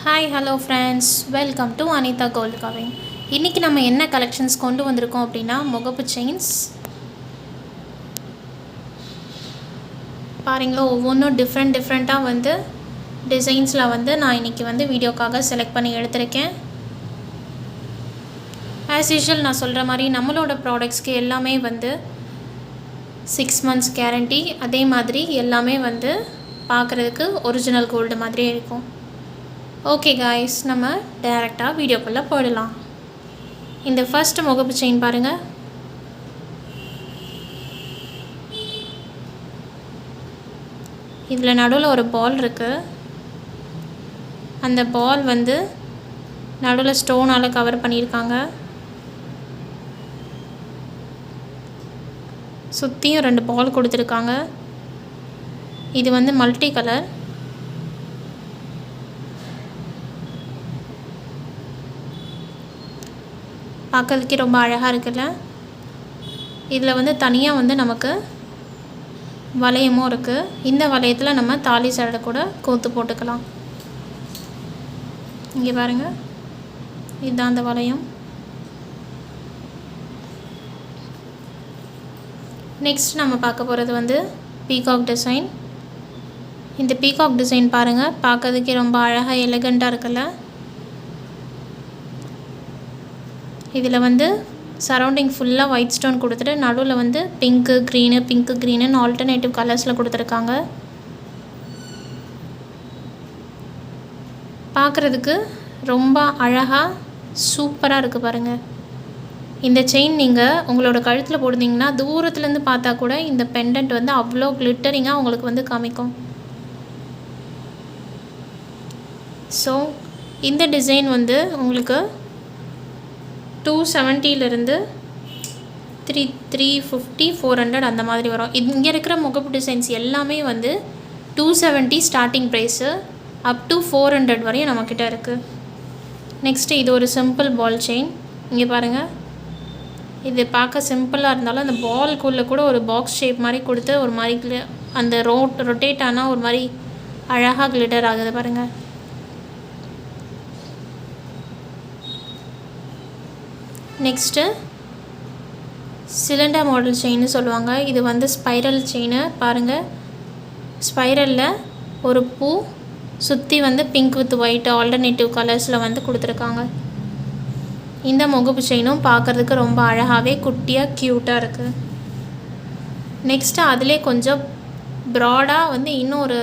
Hi hello friends, welcome to Anitha gold covering. இன்றைக்கி நம்ம என்ன கலெக்ஷன்ஸ் கொண்டு வந்திருக்கோம் அப்படின்னா முகப்பு செயின்ஸ். பாருங்களா, ஒவ்வொன்றும் டிஃப்ரெண்ட்டாக வந்து டிசைன்ஸில் வந்து நான் இன்றைக்கி வந்து வீடியோக்காக செலக்ட் பண்ணி எடுத்திருக்கேன். ஆஸ் யூஷுவல் நான் சொல்கிற மாதிரி நம்மளோட ப்ராடக்ட்ஸ்க்கு எல்லாமே வந்து 6 months கேரண்டி. அதே மாதிரி எல்லாமே வந்து பார்க்குறதுக்கு ஒரிஜினல் கோல்டு மாதிரியே இருக்கும். ஓகே காய்ஸ், நம்ம டைரெக்டாக வீடியோக்குள்ளே போயிடலாம். இந்த ஃபர்ஸ்ட் முகப்பு செயின் பாருங்கள். இதில் நடுவில் ஒரு பால் இருக்குது. அந்த பால் வந்து நடுவில் ஸ்டோனால் கவர் பண்ணியிருக்காங்க. சுற்றியும் 2 பால் கொடுத்துருக்காங்க. இது வந்து மல்டி கலர். பார்க்கறதுக்கே ரொம்ப அழகாக இருக்குல்ல. இதில் வந்து தனியாக வந்து நமக்கு வளையமும் இருக்குது. இந்த வளையத்தில் நம்ம தாலி சரடை கூட கோத்து போட்டுக்கலாம். இங்கே பாருங்கள், இதுதான் அந்த வளையம். நெக்ஸ்ட் நம்ம பார்க்க போகிறது வந்து பீகாக் டிசைன். இந்த பீகாக் டிசைன் பாருங்கள், பார்க்கறதுக்கே ரொம்ப அழகாக எலகண்ட்டாக இருக்குல்ல. இதில் வந்து சரௌண்டிங் ஃபுல்லாக ஒயிட் ஸ்டோன் கொடுத்துட்டு நடுவில் வந்து பிங்க்கு க்ரீனு ஆல்டர்னேட்டிவ் கலர்ஸில் கொடுத்துருக்காங்க. பார்க்குறதுக்கு ரொம்ப அழகாக சூப்பராக இருக்குது பாருங்கள். இந்த செயின் நீங்கள் உங்களோட கழுத்தில் போடுறீங்கன்னா தூரத்துலேருந்து பார்த்தா கூட இந்த பெண்டன்ட் வந்து அவ்வளோ கிளிட்டரிங்காக உங்களுக்கு வந்து காமிக்கும். ஸோ இந்த டிசைன் வந்து உங்களுக்கு 270 350 400 அந்த மாதிரி வரும். இங்கே இருக்கிற முகப்பு டிசைன்ஸ் எல்லாமே வந்து 270 ஸ்டார்டிங் ப்ரைஸு அப் டு 400 வரையும் நம்மக்கிட்ட இருக்குது. நெக்ஸ்ட்டு இது ஒரு சிம்பிள் பால் செயின். இங்கே பாருங்கள், இது பார்க்க சிம்பிளாக இருந்தாலும் அந்த பால்குள்ளே கூட ஒரு பாக்ஸ் ஷேப் மாதிரி கொடுத்து ஒரு மாதிரி அந்த ரொட்டேட் ஆனால் ஒரு மாதிரி அழகாக கிளிட்டர் ஆகுது பாருங்கள். நெக்ஸ்ட்டு சிலிண்டர் மாடல் செயின்னு சொல்லுவாங்க. இது வந்து ஸ்பைரல் செயின்னு பாருங்கள். ஸ்பைரலில் ஒரு பூ சுற்றி வந்து பிங்க் வித் ஒயிட் ஆல்டர்னேட்டிவ் கலர்ஸில் வந்து கொடுத்துருக்காங்க. இந்த முகப்பு செயினும் பார்க்குறதுக்கு ரொம்ப அழகாகவே குட்டியாக க்யூட்டாக இருக்குது. நெக்ஸ்ட்டு அதிலே கொஞ்சம் ப்ராடாக வந்து இன்னொரு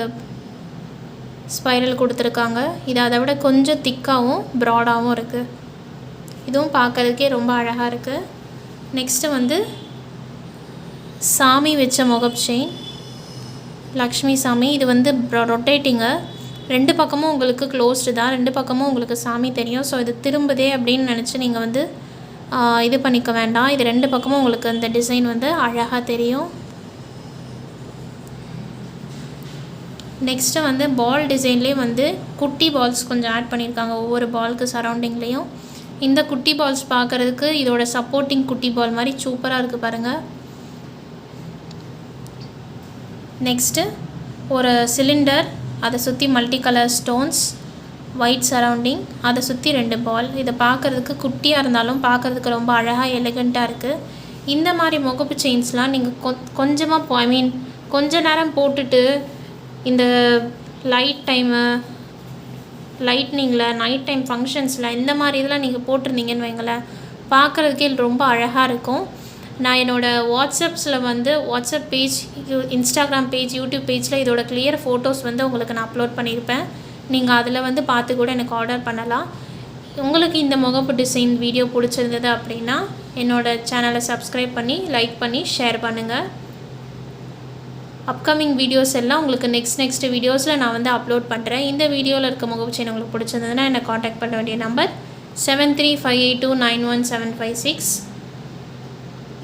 ஸ்பைரல் கொடுத்துருக்காங்க. இது அதை விட கொஞ்சம் திக்காகவும் ப்ராடாகவும் இருக்குது. இதுவும் பார்க்குறதுக்கே ரொம்ப அழகாக இருக்குது. நெக்ஸ்ட்டு வந்து சாமி வச்ச முகப்பு செயின், லக்ஷ்மி சாமி. இது வந்து ரொட்டேட்டிங்கு. 2 பக்கமும் உங்களுக்கு க்ளோஸ்டு தான், 2 பக்கமும் உங்களுக்கு சாமி தெரியும். ஸோ இது திரும்புதே அப்படின்னு நினச்சி நீங்கள் வந்து இது பண்ணிக்க வேண்டாம். இது 2 பக்கமும் உங்களுக்கு அந்த டிசைன் வந்து அழகாக தெரியும். நெக்ஸ்ட்டு வந்து பால் டிசைன்லேயே வந்து குட்டி பால்ஸ் கொஞ்சம் ஆட் பண்ணியிருக்காங்க ஒவ்வொரு பாலுக்கு சரௌண்டிங்லேயும். இந்த குட்டி பால்ஸ் பார்க்குறதுக்கு இதோட சப்போர்ட்டிங் குட்டி பால் மாதிரி சூப்பராக இருக்குது பாருங்கள். நெக்ஸ்ட்டு ஒரு சிலிண்டர், அதை சுற்றி multi colour stones, white surrounding, அதை சுற்றி 2 பால். இதை பார்க்குறதுக்கு குட்டியாக இருந்தாலும் பார்க்குறதுக்கு ரொம்ப அழகாக எலிகண்ட்டாக இருக்குது. இந்த மாதிரி முகப்பு செயின்ஸ்லாம் நீங்கள் கொஞ்சமாக கொஞ்ச நேரம் போட்டுட்டு இந்த லைட்னிங்கில் நைட் டைம் ஃபங்க்ஷன்ஸில் இந்த மாதிரி இதெல்லாம் நீங்கள் போட்டிருந்தீங்கன்னு வைங்களேன், பார்க்குறதுக்கே ரொம்ப அழகாக இருக்கும். நான் என்னோடய WhatsApp page, Instagram page, YouTube பேஜில் இதோட கிளியர் ஃபோட்டோஸ் வந்து உங்களுக்கு நான் அப்லோட் பண்ணியிருப்பேன். நீங்கள் அதில் வந்து பார்த்து கூட எனக்கு ஆர்டர் பண்ணலாம். உங்களுக்கு இந்த முகப்பு டிசைன் வீடியோ பிடிச்சிருந்தது அப்படின்னா என்னோடய சேனலை சப்ஸ்கிரைப் பண்ணி லைக் பண்ணி ஷேர் பண்ணுங்கள். அப்கமிங் வீடியோஸ் எல்லாம் உங்களுக்கு நெக்ஸ்ட் வீடியோஸில் நான் வந்து அப்லோட் பண்ணுறேன். இந்த வீடியோவில் இருக்க முகப்பு செயின் உங்களுக்கு பிடிச்சிருந்ததுன்னா என்னை காண்டாக்ட் பண்ண வேண்டிய நம்பர் 7358291756.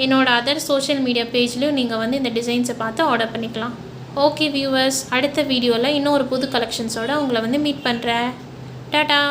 என்னோடய அதர் சோஷியல் மீடியா பேஜ்லேயும் நீங்கள் வந்து இந்த டிசைன்ஸை பார்த்து ஆர்டர் பண்ணிக்கலாம். ஓகே வியூவர்ஸ், அடுத்த வீடியோவில் இன்னும் ஒரு புது கலெக்ஷன்ஸோடு உங்களை வந்து மீட் பண்ணுறேன். டாடா.